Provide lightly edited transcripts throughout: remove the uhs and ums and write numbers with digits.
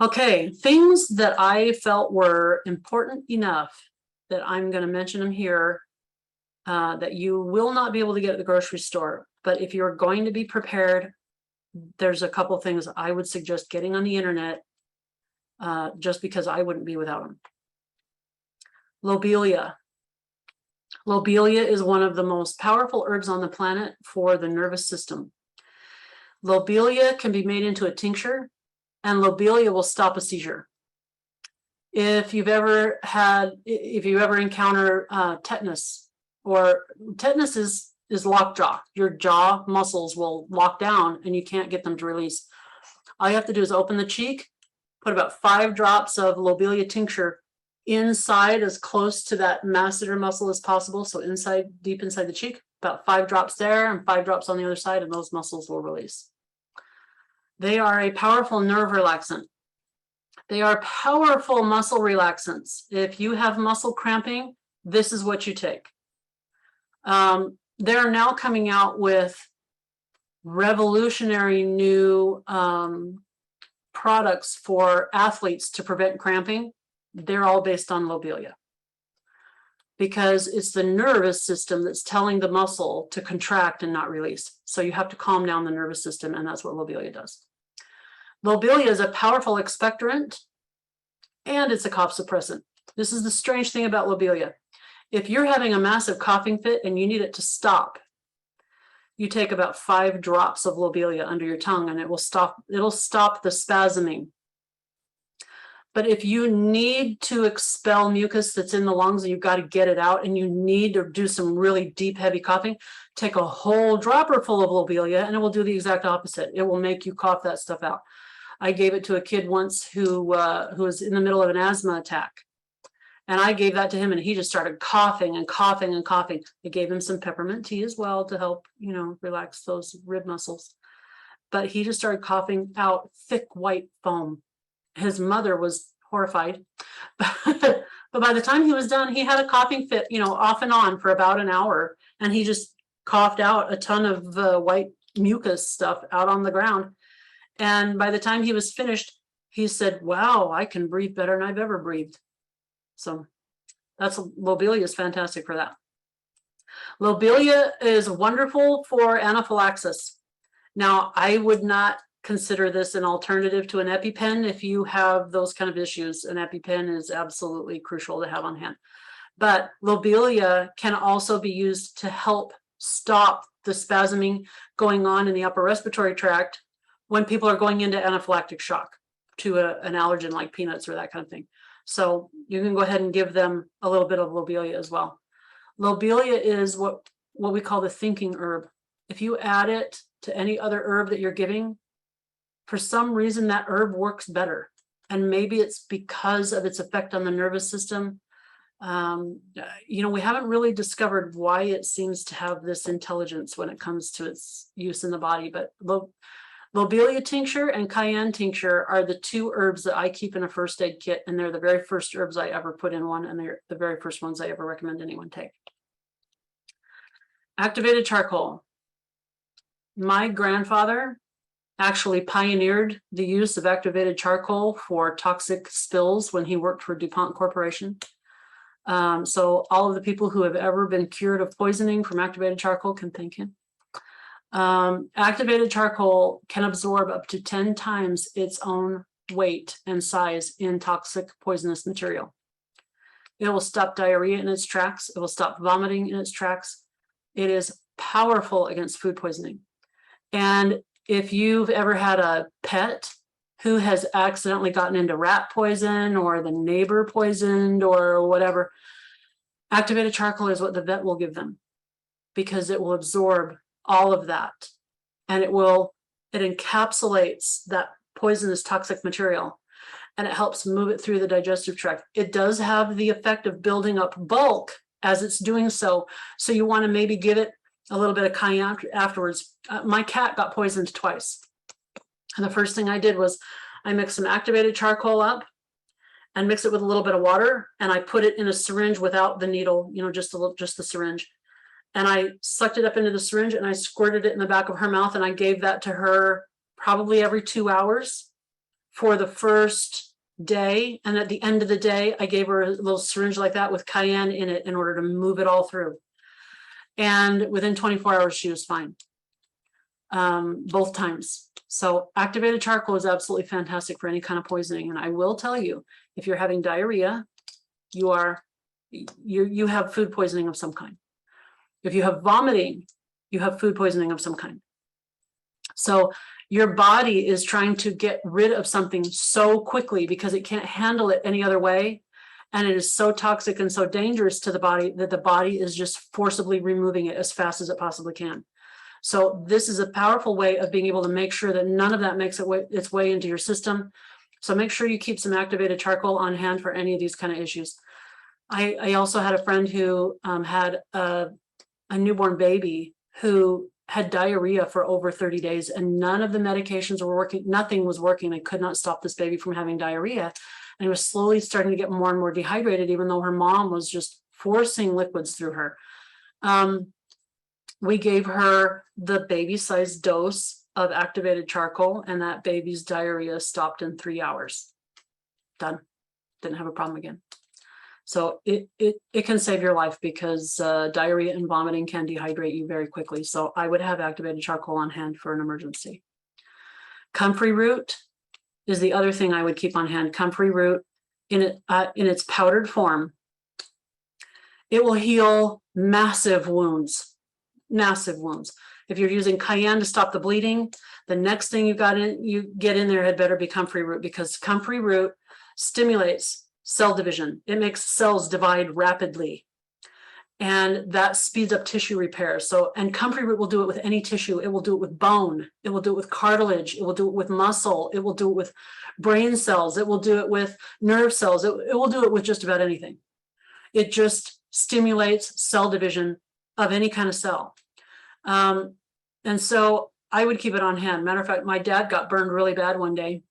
Okay, things that I felt were important enough that I'm going to mention them here that you will not be able to get at the grocery store. But if you're going to be prepared, there's a couple things I would suggest getting on the internet just because I wouldn't be without them. Lobelia. Lobelia is one of the most powerful herbs on the planet for the nervous system. Lobelia can be made into a tincture, and lobelia will stop a seizure. If you ever encounter tetanus, or tetanus is lockjaw, your jaw muscles will lock down and you can't get them to release. All you have to do is open the cheek, put about 5 drops of lobelia tincture inside as close to that masseter muscle as possible. So inside, deep inside the cheek, about 5 drops there and 5 drops on the other side, and those muscles will release. They are a powerful nerve relaxant. They are powerful muscle relaxants. If you have muscle cramping, this is what you take. They're now coming out with revolutionary new products for athletes to prevent cramping. They're all based on lobelia because it's the nervous system that's telling the muscle to contract and not release. So you have to calm down the nervous system, and that's what lobelia does. Lobelia is a powerful expectorant, and it's a cough suppressant. This is the strange thing about lobelia. If you're having a massive coughing fit and you need it to stop, you take about 5 drops of lobelia under your tongue and it'll stop the spasming. But if you need to expel mucus that's in the lungs and you've got to get it out and you need to do some really deep, heavy coughing, take a whole dropper full of lobelia and it will do the exact opposite. It will make you cough that stuff out. I gave it to a kid once who was in the middle of an asthma attack. And I gave that to him and he just started coughing and coughing and coughing. I gave him some peppermint tea as well to help, relax those rib muscles. But he just started coughing out thick white foam. His mother was horrified. But by the time he was done, he had a coughing fit, off and on for about an hour. And he just coughed out a ton of white mucus stuff out on the ground. And by the time he was finished, he said, wow, I can breathe better than I've ever breathed. So lobelia is fantastic for that. Lobelia is wonderful for anaphylaxis. Now, I would not consider this an alternative to an EpiPen if you have those kind of issues. An EpiPen is absolutely crucial to have on hand. But lobelia can also be used to help stop the spasming going on in the upper respiratory tract when people are going into anaphylactic shock to an allergen like peanuts or that kind of thing. So you can go ahead and give them a little bit of lobelia as well. Lobelia is what we call the thinking herb. If you add it to any other herb that you're giving, for some reason that herb works better. And maybe it's because of its effect on the nervous system. We haven't really discovered why it seems to have this intelligence when it comes to its use in the body, but Lobelia tincture and cayenne tincture are the 2 herbs that I keep in a first aid kit, and they're the very first herbs I ever put in one, and they're the very first ones I ever recommend anyone take. Activated charcoal. My grandfather actually pioneered the use of activated charcoal for toxic spills when he worked for DuPont Corporation. So all of the people who have ever been cured of poisoning from activated charcoal can thank him. Activated charcoal can absorb up to 10 times its own weight and size in toxic poisonous material. It will stop diarrhea in its tracks. It will stop vomiting in its tracks. It is powerful against food poisoning. And if you've ever had a pet who has accidentally gotten into rat poison or the neighbor poisoned or whatever, activated charcoal is what the vet will give them because it will absorb all of that, and it encapsulates that poisonous toxic material, and it helps move it through the digestive tract. It does have the effect of building up bulk as it's doing so. So you want to maybe give it a little bit of cayenne afterwards. My cat got poisoned twice, and the first thing I did was I mixed some activated charcoal up and mixed it with a little bit of water, and I put it in a syringe without the needle, just the syringe. And I sucked it up into the syringe and I squirted it in the back of her mouth, and I gave that to her probably every 2 hours for the first day. And at the end of the day, I gave her a little syringe like that with cayenne in it in order to move it all through. And within 24 hours, she was fine. Both times. So activated charcoal is absolutely fantastic for any kind of poisoning. And I will tell you, if you're having diarrhea, you have food poisoning of some kind. If you have vomiting, you have food poisoning of some kind. So your body is trying to get rid of something so quickly because it can't handle it any other way. And it is so toxic and so dangerous to the body that the body is just forcibly removing it as fast as it possibly can. So this is a powerful way of being able to make sure that none of that makes its way into your system. So make sure you keep some activated charcoal on hand for any of these kind of issues. I also had a friend who had a newborn baby who had diarrhea for over 30 days and none of the medications were working. Nothing was working. They could not stop this baby from having diarrhea. And he was slowly starting to get more and more dehydrated, even though her mom was just forcing liquids through her. We gave her the baby-sized dose of activated charcoal, and that baby's diarrhea stopped in 3 hours. Done. Didn't have a problem again. So it can save your life because diarrhea and vomiting can dehydrate you very quickly. So I would have activated charcoal on hand for an emergency. Comfrey root is the other thing I would keep on hand. Comfrey root in its powdered form. It will heal massive wounds, massive wounds. If you're using cayenne to stop the bleeding, the next thing you get in there had better be comfrey root, because comfrey root stimulates cell division. It makes cells divide rapidly, and that speeds up tissue repair. So, and comfrey root will do it with any tissue. It will do it with bone. It will do it with cartilage. It will do it with muscle. It will do it with brain cells. It will do it with nerve cells. It will do it with just about anything. It just stimulates cell division of any kind of cell. And so I would keep it on hand. Matter of fact, my dad got burned really bad one day.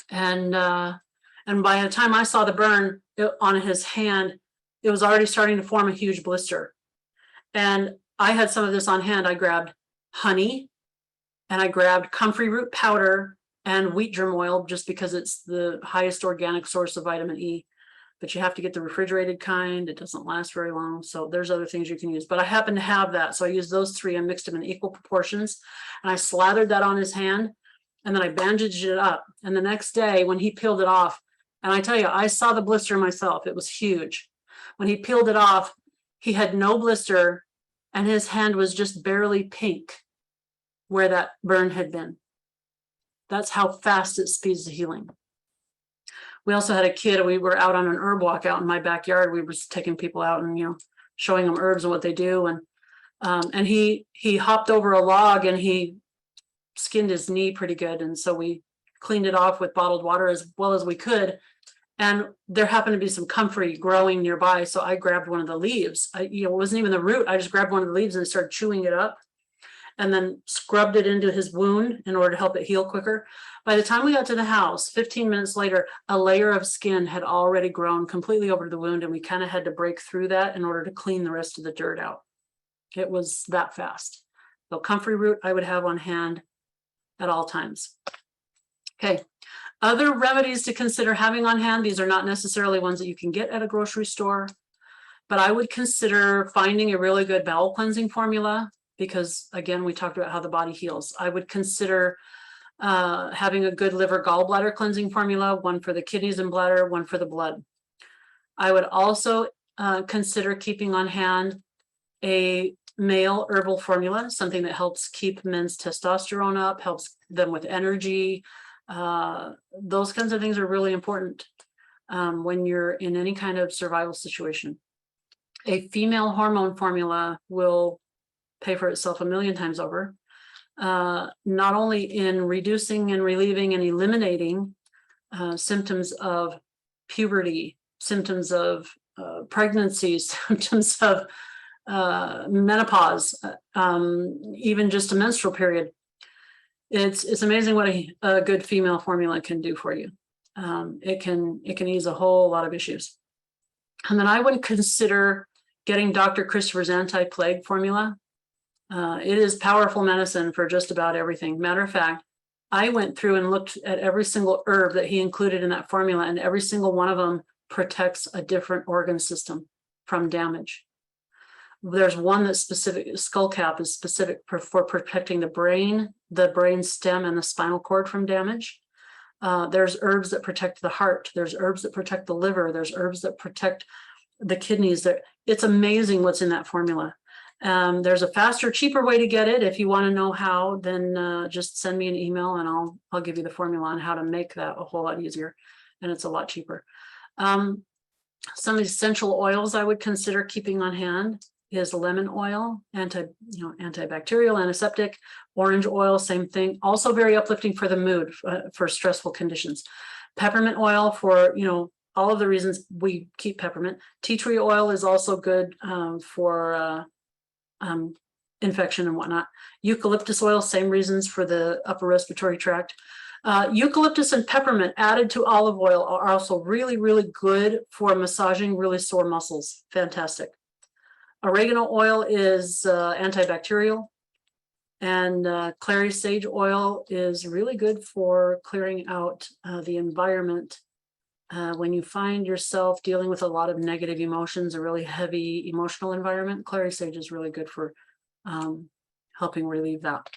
And by the time I saw the burn on his hand, it was already starting to form a huge blister. And I had some of this on hand. I grabbed honey and I grabbed comfrey root powder and wheat germ oil, just because it's the highest organic source of vitamin E. But you have to get the refrigerated kind. It doesn't last very long. So there's other things you can use. But I happen to have that. So I used those three and mixed them in equal proportions. And I slathered that on his hand. And then I bandaged it up. And the next day when he peeled it off, and I tell you, I saw the blister myself. It was huge. When he peeled it off, he had no blister and his hand was just barely pink where that burn had been. That's how fast it speeds the healing. We also had a kid, we were out on an herb walk out in my backyard. We were taking people out and, showing them herbs and what they do. And he hopped over a log and he skinned his knee pretty good. And so we cleaned it off with bottled water as well as we could. And there happened to be some comfrey growing nearby. So I grabbed one of the leaves. It wasn't even the root. I just grabbed one of the leaves and started chewing it up and then scrubbed it into his wound in order to help it heal quicker. By the time we got to the house, 15 minutes later, a layer of skin had already grown completely over the wound. And we kind of had to break through that in order to clean the rest of the dirt out. It was that fast. So comfrey root I would have on hand at all times. Okay. Other remedies to consider having on hand. These are not necessarily ones that you can get at a grocery store, but I would consider finding a really good bowel cleansing formula because, again, we talked about how the body heals. I would consider having a good liver gallbladder cleansing formula, one for the kidneys and bladder, one for the blood. I would also consider keeping on hand a male herbal formula, something that helps keep men's testosterone up, helps them with energy. Those kinds of things are really important when you're in any kind of survival situation. A female hormone formula will pay for itself a million times over, not only in reducing and relieving and eliminating symptoms of puberty, symptoms of pregnancy, symptoms of menopause, even just a menstrual period. It's amazing what a good female formula can do for you. It can ease a whole lot of issues. And then I would consider getting Dr. Christopher's anti-plague formula. It is powerful medicine for just about everything. Matter of fact, I went through and looked at every single herb that he included in that formula, and every single one of them protects a different organ system from damage. There's one that's specific, skullcap is specific for protecting the brain stem, and the spinal cord from damage. There's herbs that protect the heart. There's herbs that protect the liver. There's herbs that protect the kidneys. It's amazing what's in that formula. There's a faster, cheaper way to get it. If you want to know how, then just send me an email and I'll give you the formula on how to make that a whole lot easier, and it's a lot cheaper. Some essential oils I would consider keeping on hand is lemon oil, antibacterial, antiseptic. Orange oil, same thing. Also very uplifting for the mood, for stressful conditions. Peppermint oil for, all of the reasons we keep peppermint. Tea tree oil is also good for infection and whatnot. Eucalyptus oil, same reasons for the upper respiratory tract. Eucalyptus and peppermint added to olive oil are also really, really good for massaging really sore muscles. Fantastic. Oregano oil is antibacterial, and clary sage oil is really good for clearing out the environment. When you find yourself dealing with a lot of negative emotions, a really heavy emotional environment, clary sage is really good for helping relieve that.